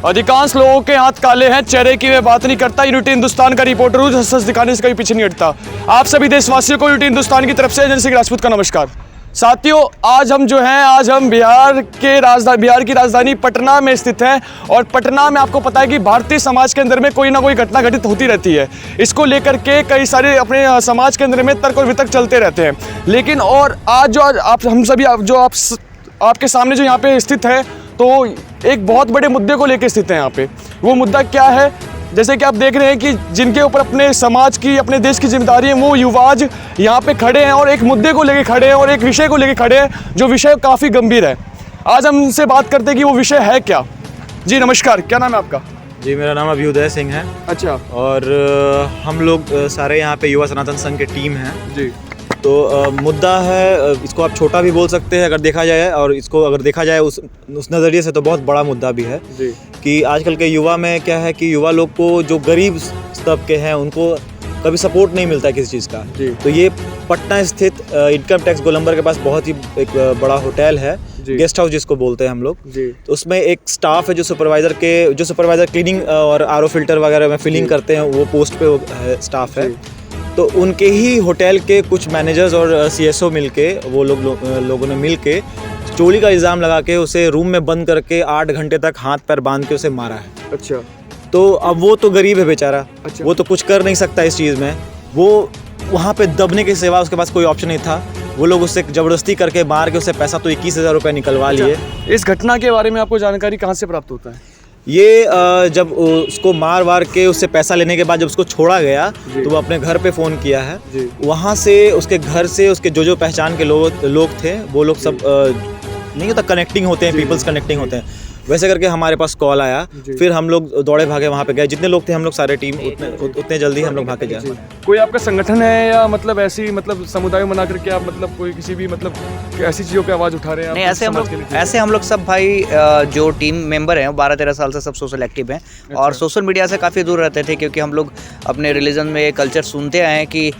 अधिकांश लोगों के हाथ काले हैं, चेहरे की मैं बात नहीं करता। यूनिटी हिंदुस्तान का रिपोर्टर हूं, हंस दिखाने से कभी पीछे नहीं हटता। आप सभी देशवासियों को यूनिटी हिंदुस्तान की तरफ से एजेंसी राजपूत का नमस्कार। साथियों, आज हम बिहार की राजधानी पटना में स्थित हैं और पटना में आपको पता है कि भारतीय समाज के अंदर में कोई ना कोई घटना घटित होती रहती है। इसको लेकर के कई सारे अपने समाज के अंदर में तर्क और वितर्क चलते रहते हैं। लेकिन और आज जो हम सभी आपके सामने जो यहाँ पे स्थित है, तो एक बहुत बड़े मुद्दे को लेकर स्थित है यहाँ पे। वो मुद्दा क्या है? जैसे कि आप देख रहे हैं कि जिनके ऊपर अपने समाज की, अपने देश की जिम्मेदारी है, वो युवा आज यहाँ पे खड़े हैं और एक मुद्दे को लेके खड़े हैं और एक विषय को लेके खड़े हैं, जो विषय काफ़ी गंभीर है। आज हम उनसे बात करते हैं कि वो विषय है क्या। जी नमस्कार, क्या नाम है आपका? जी, मेरा नाम अभ्युदय सिंह है। अच्छा। और हम लोग सारे यहाँ पे युवा सनातन संघ के टीम हैं। जी। तो मुद्दा है, इसको आप छोटा भी बोल सकते हैं अगर देखा जाए, और इसको अगर देखा जाए उस नज़रिए से तो बहुत बड़ा मुद्दा भी है। जी। कि आजकल के युवा में क्या है कि युवा लोग को, जो गरीब तबके हैं, उनको कभी सपोर्ट नहीं मिलता है किसी चीज़ का। जी। तो ये पटना स्थित इनकम टैक्स गोलंबर के पास बहुत ही एक बड़ा होटल है, गेस्ट हाउस जिसको बोलते हैं हम लोग। तो उसमें एक स्टाफ है जो सुपरवाइज़र क्लीनिंग और आरओ फिल्टर वगैरह में फिलिंग करते हैं, वो पोस्ट पे स्टाफ है। तो उनके ही होटल के कुछ मैनेजर्स और सीएसओ मिलके, वो लोगों ने मिलके चोरी का इल्ज़ाम लगा के उसे रूम में बंद करके 8 घंटे तक हाथ पैर बांध के उसे मारा है। अच्छा। तो अब वो तो गरीब है बेचारा। अच्छा। वो तो कुछ कर नहीं सकता इस चीज़ में। वो वहाँ पे दबने के सिवा उसके पास कोई ऑप्शन नहीं था। वो लोग उससे ज़बरदस्ती करके मार के उससे पैसा तो 21,000 रुपये निकलवा लिए। इस घटना के बारे में आपको जानकारी कहाँ से प्राप्त होता है? ये जब उसको मार वार के उससे पैसा लेने के बाद जब उसको छोड़ा गया, तो वो अपने घर पे फ़ोन किया है। वहाँ से उसके घर से उसके जो पहचान के लोग थे, वो लोग सब नहीं होता, कनेक्टिंग होते हैं, पीपल्स कनेक्टिंग होते हैं, वैसे करके हमारे पास कॉल आया। फिर हम लोग दौड़े भागे वहाँ पे गए, जितने लोग थे हम लोग सारे टीम, उतने जल्दी हम लोग भागे गए। कोई आपका संगठन है या मतलब ऐसी समुदाय बना करके आप कोई किसी भी ऐसी चीज़ों पे आवाज़ उठा रहे हैं? नहीं, ऐसे हम लोग सब भाई जो टीम मेंबर हैं 12-13 साल से सब सोशल एक्टिव हैं। और सोशल मीडिया से काफ़ी दूर रहते थे, क्योंकि हम लोग अपने रिलीजन में कल्चर सुनते आए हैं कि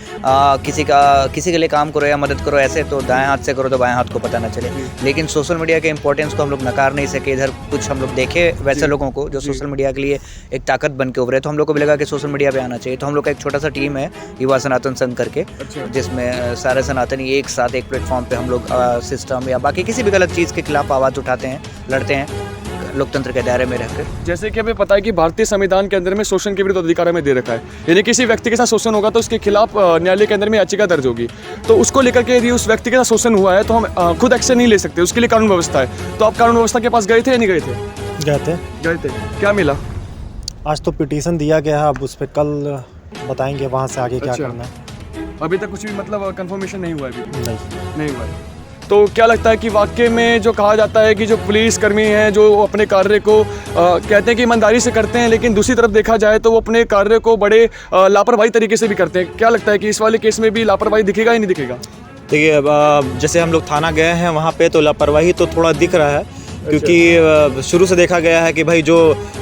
किसी के लिए काम करो या मदद करो, ऐसे तो दाएं हाथ से करो तो बाएं हाथ को पता ना चले। लेकिन सोशल मीडिया के इंपॉर्टेंस को हम लोग नकार नहीं सके। इधर कुछ हम लोग देखे वैसे लोगों को जो सोशल मीडिया के लिए एक ताकत बन के उभरे, तो हम लोग को भी लगा कि सोशल मीडिया पे आना चाहिए। तो हम लोग का एक छोटा सा टीम है युवा सनातन संघ करके, जिसमें सारे सनातनी एक साथ एक प्लेटफॉर्म पे हम लोग सिस्टम या बाकी किसी भी गलत चीज़ के खिलाफ आवाज़ उठाते हैं, लड़ते हैं लोकतंत्र के दायरे में रहकर। जैसे कि हमें पता है कि भारतीय संविधान के अंदर में शोषण के विरुद्ध अधिकार में दे रखा है, यानी किसी व्यक्ति के साथ शोषण होगा तो उसके खिलाफ न्यायालय के अंदर में याचिका दर्ज होगी। तो उसको लेकर के यदि उस व्यक्ति के साथ शोषण हुआ है तो हम खुद एक्शन नहीं ले सकते, उसके लिए कानून व्यवस्था है। तो आप कानून व्यवस्था के पास गए थे या नहीं गए थे? गए थे। क्या मिला? आज तो पिटीशन दिया गया है, अब उस पर कल बताएंगे वहाँ से आगे क्या करना है। अभी तक कुछ भी कंफर्मेशन नहीं हुआ है? नहीं हुआ है। तो क्या लगता है कि वाकई में जो कहा जाता है कि जो पुलिस कर्मी हैं जो अपने कार्य को कहते हैं कि ईमानदारी से करते हैं, लेकिन दूसरी तरफ देखा जाए तो वो अपने कार्य को बड़े लापरवाही तरीके से भी करते हैं, क्या लगता है कि इस वाले केस में भी लापरवाही दिखेगा या नहीं दिखेगा? देखिए, जैसे हम लोग थाना गए हैं वहाँ पे, तो लापरवाही तो थोड़ा दिख रहा है। क्योंकि शुरू से देखा गया है कि भाई जो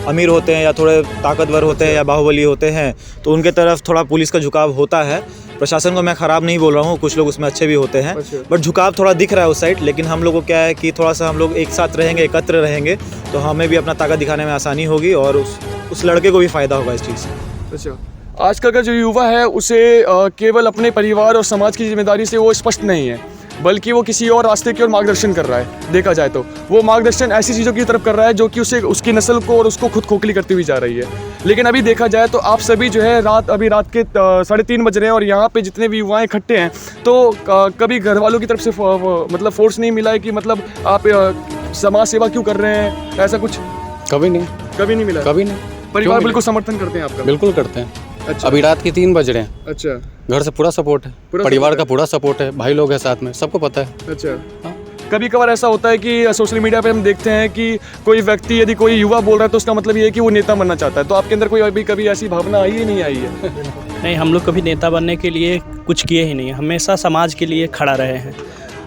अमीर होते हैं या थोड़े ताकतवर होते हैं या बाहुबली होते हैं, तो उनके तरफ थोड़ा पुलिस का झुकाव होता है। प्रशासन को मैं ख़राब नहीं बोल रहा हूँ, कुछ लोग उसमें अच्छे भी होते हैं, बट झुकाव थोड़ा दिख रहा है उस साइड। लेकिन हम लोग को क्या है कि थोड़ा सा हम लोग एक साथ रहेंगे, एकत्र रहेंगे, तो हमें भी अपना ताकत दिखाने में आसानी होगी और उस लड़के को भी फ़ायदा होगा इस चीज़ से। अच्छा, आजकल का जो युवा है उसे केवल अपने परिवार और समाज की जिम्मेदारी से वो स्पष्ट नहीं है, बल्कि वो किसी और रास्ते की ओर मार्गदर्शन कर रहा है। देखा जाए तो वो मार्गदर्शन ऐसी चीज़ों की तरफ कर रहा है जो कि उसकी नस्ल को और उसको खुद खोखली करती हुई जा रही है। लेकिन अभी देखा जाए तो आप सभी जो है अभी रात के 3:30 बज रहे हैं और यहाँ पे जितने भी युवाएं इकट्ठे हैं, तो कभी घर वालों की तरफ से फोर्स नहीं मिला है कि आप समाज सेवा क्यों कर रहे हैं, ऐसा कुछ? कभी नहीं मिला। कभी नहीं। परिवार बिल्कुल समर्थन करते हैं आपका? बिल्कुल करते हैं। अच्छा। अभी रात के 3 बज रहे हैं। अच्छा। घर से पूरा सपोर्ट है, परिवार का पूरा सपोर्ट है, भाई लोग हैं साथ में, सबको पता है। अच्छा। हाँ। कभी कभार ऐसा होता है कि सोशल मीडिया पे हम देखते हैं कि कोई व्यक्ति यदि कोई युवा बोल रहा है तो उसका मतलब ये है कि वो नेता बनना चाहता है, तो आपके अंदर कोई अभी कभी ऐसी भावना आई है, नहीं आई है? नहीं, हम लोग कभी नेता बनने के लिए कुछ किए ही नहीं, हमेशा समाज के लिए खड़ा रहे हैं।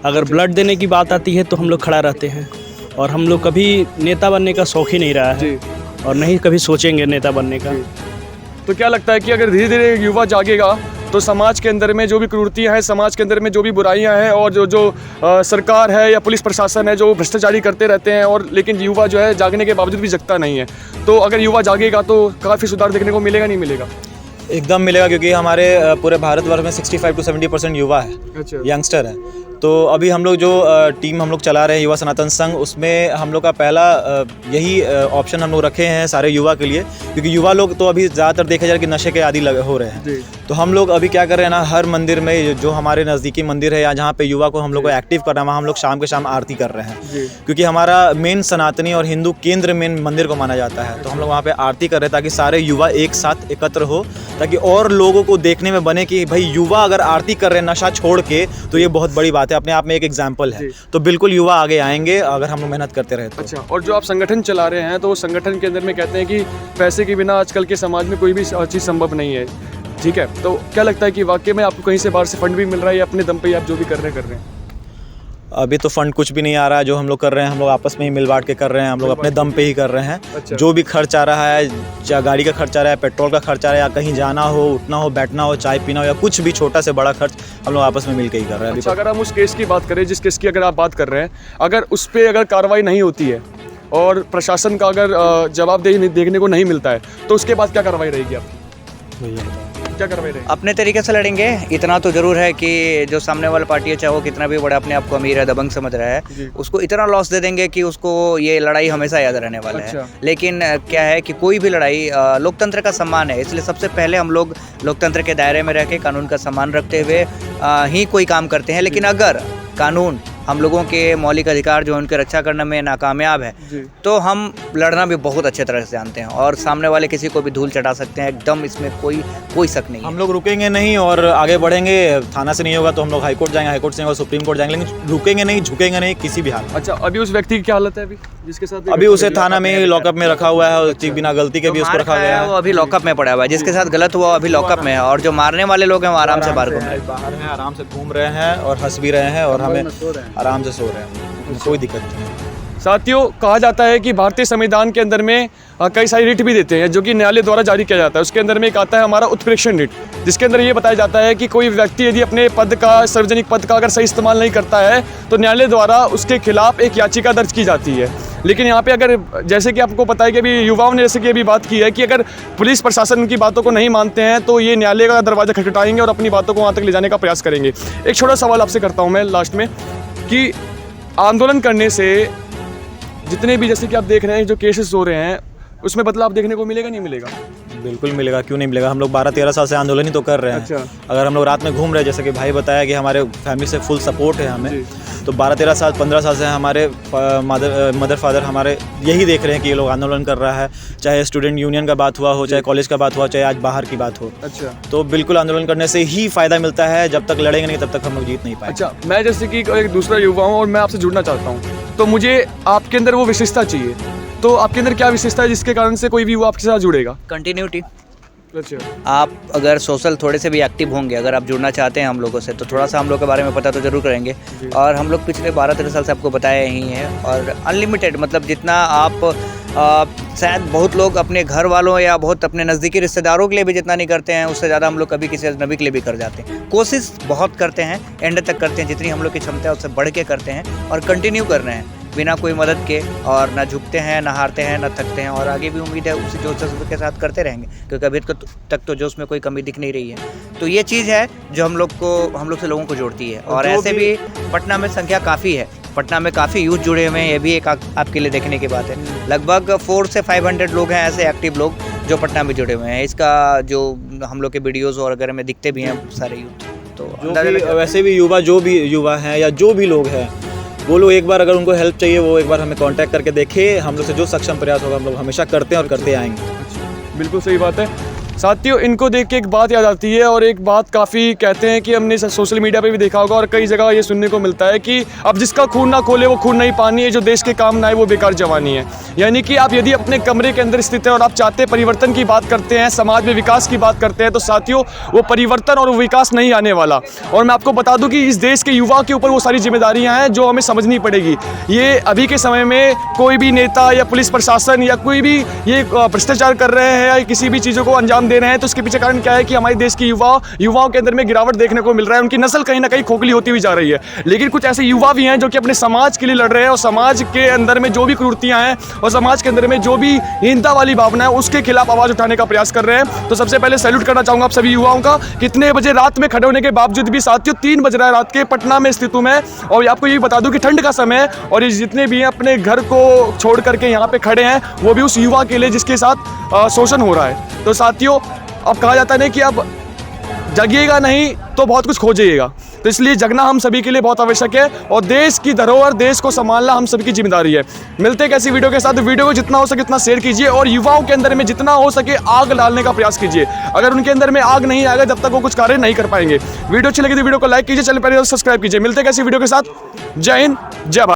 अगर ब्लड देने की बात आती है तो हम लोग खड़ा रहते हैं, और हम लोग कभी नेता बनने का शौक ही नहीं रहा है और नहीं कभी सोचेंगे नेता बनने का। तो क्या लगता है कि अगर धीरे धीरे युवा जागेगा तो समाज के अंदर में जो भी क्रूरतियाँ हैं, समाज के अंदर में जो भी बुराइयाँ हैं और जो सरकार है या पुलिस प्रशासन है जो भ्रष्टाचारी करते रहते हैं, और लेकिन युवा जो है जागने के बावजूद भी जगता नहीं है। तो अगर युवा जागेगा तो काफ़ी सुधार देखने को मिलेगा, नहीं मिलेगा? एकदम मिलेगा, क्योंकि हमारे पूरे भारतवर्ष में 65 से 70% युवा है, अच्छा। यंगस्टर है। तो अभी हम लोग जो टीम हम लोग चला रहे हैं युवा सनातन संघ, उसमें हम लोग का पहला यही ऑप्शन हम लोग रखे हैं सारे युवा के लिए, क्योंकि युवा लोग तो अभी ज़्यादातर देखा जाए कि नशे के आदी हो रहे हैं। तो हम लोग अभी क्या कर रहे हैं ना, हर मंदिर में जो हमारे नज़दीकी मंदिर है या जहाँ पे युवा को हम लोग को एक्टिव करना है, वहाँ हम लोग शाम के शाम आरती कर रहे हैं, क्योंकि हमारा मेन सनातनी और हिंदू केंद्र मेन मंदिर को माना जाता है। तो हम लोग वहाँ पे आरती कर रहे हैं ताकि सारे युवा एक साथ एकत्र हो, ताकि और लोगों को देखने में बने कि भाई युवा अगर आरती कर रहे हैं नशा छोड़ के, तो ये बहुत बड़ी बात है, अपने आप में एक एग्जाम्पल है। तो बिल्कुल युवा आगे आएंगे अगर हम लोग मेहनत करते रहे तो। अच्छा, और जो आप संगठन चला रहे हैं, तो उस संगठन के अंदर में कहते हैं कि पैसे के बिना आजकल के समाज में कोई भी चीज़ संभव नहीं है, ठीक है? तो क्या लगता है कि वाकई में आपको कहीं से बाहर से फंड भी मिल रहा है या अपने दम पे ही आप जो भी कर रहे हैं? अभी तो फंड कुछ भी नहीं आ रहा है, जो हम लोग कर रहे हैं हम लोग आपस में ही मिल बांट के कर रहे हैं, हम लोग अपने दम पे ही कर रहे हैं। अच्छा। जो भी खर्च आ रहा है, चाहे गाड़ी का खर्च आ रहा है, पेट्रोल का खर्च आ रहा है, या कहीं जाना हो, उठना हो, बैठना हो, चाय पीना हो, या कुछ भी छोटा से बड़ा खर्च हम लोग आपस में मिल के ही कर रहे हैं। अच्छा, अगर हम उस केस की बात करें, जिस केस की अगर आप बात कर रहे हैं, अगर उस पर अगर कार्रवाई नहीं होती है और प्रशासन का अगर जवाबदेही देखने को नहीं मिलता है, तो उसके बाद क्या कार्रवाई रहेगी आपकी? क्या कार्रवाई रहेगी? अपने तरीके से लड़ेंगे। इतना तो जरूर है कि जो सामने वाला पार्टी है, चाहे वो कितना भी बड़ा अपने आप को अमीर है, दबंग समझ रहा है, उसको इतना लॉस दे देंगे कि उसको ये लड़ाई हमेशा याद रहने वाला है। लेकिन क्या है कि कोई भी लड़ाई लोकतंत्र का सम्मान है, इसलिए सबसे पहले हम लोग लोकतंत्र के दायरे में रह के कानून का सम्मान रखते हुए ही कोई काम करते हैं। लेकिन अगर कानून हम लोगों के मौलिक अधिकार जो है उनकी रक्षा करने में नाकामयाब है, तो हम लड़ना भी बहुत अच्छे तरह से जानते हैं और सामने वाले किसी को भी धूल चटा सकते हैं, एकदम इसमें कोई शक नहीं है। हम लोग रुकेंगे नहीं और आगे बढ़ेंगे। थाना से नहीं होगा तो हम लोग हाई कोर्ट जाएंगे, हाई कोर्ट से होगा सुप्रीम कोर्ट जाएंगे, लेकिन रुकेंगे नहीं, झुकेंगे नहीं किसी भी हाल। अच्छा, अभी उस व्यक्ति की क्या हालत है अभी, जिसके साथ अभी उसे थाना में लॉकअप में रखा हुआ है, बिना गलती के भी उसको रखा गया है। वो अभी लॉकअप में पड़ा हुआ है, जिसके साथ गलत हुआ अभी लॉकअप में है, और जो मारने वाले लोग हैं वो आराम से बाहर घूम रहे हैं। बाहर हैं, आराम से घूम रहे हैं और हंस भी रहे हैं और हमें आराम से सो रहे हैं, कोई दिक्कत नहीं है। साथियों, कहा जाता है कि भारतीय संविधान के अंदर में कई सारी रिट भी देते हैं जो कि न्यायालय द्वारा जारी किया जाता है। उसके अंदर में एक आता है हमारा उत्प्रेक्षण रिट, जिसके अंदर ये बताया जाता है कि कोई व्यक्ति यदि अपने पद का, सार्वजनिक पद का अगर सही इस्तेमाल नहीं करता है तो न्यायालय द्वारा उसके खिलाफ एक याचिका दर्ज की जाती है। लेकिन यहाँ पे अगर, जैसे कि आपको पता है कि अभी युवाओं ने जैसे कि अभी बात की है कि अगर पुलिस प्रशासन उनकी बातों को नहीं मानते हैं तो ये न्यायालय का दरवाज़ा खटखटाएंगे और अपनी बातों को वहाँ तक ले जाने का प्रयास करेंगे। एक छोटा सवाल आपसे करता हूँ मैं लास्ट में, कि आंदोलन करने से जितने भी, जैसे कि आप देख रहे हैं जो केसेस हो रहे हैं, उसमें बदलाव देखने को मिलेगा, नहीं मिलेगा? बिल्कुल मिलेगा, क्यों नहीं मिलेगा। हम लोग 12-13 साल से आंदोलन ही तो कर रहे हैं। अच्छा। अगर हम लोग रात में घूम रहे हैं, जैसे कि भाई बताया कि हमारे फैमिली से फुल सपोर्ट है हमें, तो 12-13 साल 15 साल से हमारे मदर फादर हमारे यही देख रहे हैं कि ये लोग आंदोलन कर रहा है, चाहे स्टूडेंट यूनियन का बात हुआ हो, चाहे कॉलेज का बात हुआ, चाहे आज बाहर की बात हो। अच्छा, तो बिल्कुल आंदोलन करने से ही फ़ायदा मिलता है, जब तक लड़ेंगे नहीं तब तक हम लोग जीत नहीं पाएंगे। अच्छा, मैं जैसे कि एक दूसरा युवा हूँ और मैं आपसे जुड़ना चाहता हूँ, तो मुझे आपके अंदर वो विशेषता चाहिए। तो आपके अंदर क्या विशेषता है जिसके कारण से कोई भी वो आपके साथ जुड़ेगा? कंटिन्यूटी। अच्छा, आप अगर सोशल थोड़े से भी एक्टिव होंगे, अगर आप जुड़ना चाहते हैं हम लोगों से, तो थोड़ा सा हम लोग के बारे में पता तो जरूर करेंगे। और हम लोग पिछले 12-13 साल से आपको बताया ही है, और अनलिमिटेड, मतलब जितना आप शायद बहुत लोग अपने घर वालों या बहुत अपने नज़दीकी रिश्तेदारों के लिए भी जितना नहीं करते हैं, उससे ज़्यादा हम लोग कभी किसी अजनबी के लिए भी कर जाते हैं। कोशिश बहुत करते हैं, एंड तक करते हैं, जितनी हम लोग की क्षमता है उससे बढ़ के करते हैं और कंटिन्यू कर रहे हैं बिना कोई मदद के, और ना झुकते हैं, ना हारते हैं, ना थकते हैं, और आगे भी उम्मीद है उसी जोश के साथ करते रहेंगे, क्योंकि अभी तक तो जोश में कोई कमी दिख नहीं रही है। तो ये चीज़ है जो हम लोग से लोगों को जोड़ती है। और ऐसे भी पटना में संख्या काफ़ी है, पटना में काफ़ी यूथ जुड़े हुए हैं, ये भी एक आपके लिए देखने की बात है। लगभग 400 से 500 लोग हैं ऐसे एक्टिव लोग जो पटना में जुड़े हुए हैं। इसका जो हम लोग के वीडियोज़ वगैरह में दिखते भी हैं सारे यूथ, तो वैसे भी जो भी युवा हैं या जो भी लोग हैं, वो लोग एक बार अगर उनको हेल्प चाहिए, वो एक बार हमें कांटेक्ट करके देखे। हम लोग से जो सक्षम प्रयास होगा हम लोग हमेशा करते हैं और करते आएंगे। बिल्कुल सही बात है। साथियों, इनको देख के एक बात याद आती है, और एक बात काफ़ी कहते हैं कि हमने सोशल मीडिया पे भी देखा होगा और कई जगह ये सुनने को मिलता है कि अब जिसका खून ना खोले वो खून नहीं पानी है, जो देश के काम ना आए वो बेकार जवानी है। यानी कि आप यदि अपने कमरे के अंदर स्थित हैं और आप चाहते परिवर्तन की बात करते हैं, समाज में विकास की बात करते हैं, तो साथियों वो परिवर्तन और वो विकास नहीं आने वाला। और मैं आपको बता दूं कि इस देश के युवा के ऊपर वो सारी जिम्मेदारियां हैं जो हमें समझनी पड़ेगी। ये अभी के समय में कोई भी नेता या पुलिस प्रशासन या कोई भी ये भ्रष्टाचार कर रहे हैं या किसी भी चीज़ों को अंजाम योगदान दे रहे हैं, तो उसके पीछे कारण क्या है कि हमारे देश की युवाओं के अंदर में गिरावट देखने को मिल रहा है। उनकी नस्ल कहीं ना कहीं खोखली होती हुई जा रही है। लेकिन कुछ ऐसे युवा भी हैं जो कि अपने समाज के लिए लड़ रहे हैं, और समाज के अंदर में जो भी क्रूरतियां हैं और समाज के अंदर में जो भी हीनता वाली भावना है उसके खिलाफ आवाज़ उठाने का प्रयास कर रहे हैं। तो सबसे पहले सैल्यूट करना चाहूँगा आप सभी युवाओं का। कितने बजे रात में खड़े होने के बावजूद भी साथियों 3 बज रहा है रात के, पटना में स्थित हूँ मैं, और आपको ये बता दूं कि ठंड का समय है और ये जितने भी हैं अपने घर को छोड़ करके यहाँ पे खड़े हैं, वो भी उस युवा के लिए जिसके साथ शोषण हो रहा है। तो साथियों, अब कहा जाता है कि अब जगिएगा नहीं तो बहुत कुछ खोजिएगा, तो इसलिए जगना हम सभी के लिए बहुत आवश्यक है, और देश की धरोहर, देश को संभालना हम सभी की जिम्मेदारी है। मिलते हैं कैसी वीडियो के साथ। वीडियो को जितना हो सके उतना शेयर कीजिए, और युवाओं के अंदर में जितना हो सके आग डालने का प्रयास कीजिए। अगर उनके अंदर में आग नहीं आएगा जब तक वो कुछ कार्य नहीं कर पाएंगे। वीडियो अच्छी लगी तो वीडियो को लाइक कीजिए, चैनल पर सब्सक्राइब कीजिए। मिलते हैं कैसी वीडियो के साथ। जय हिंद, जय भारत।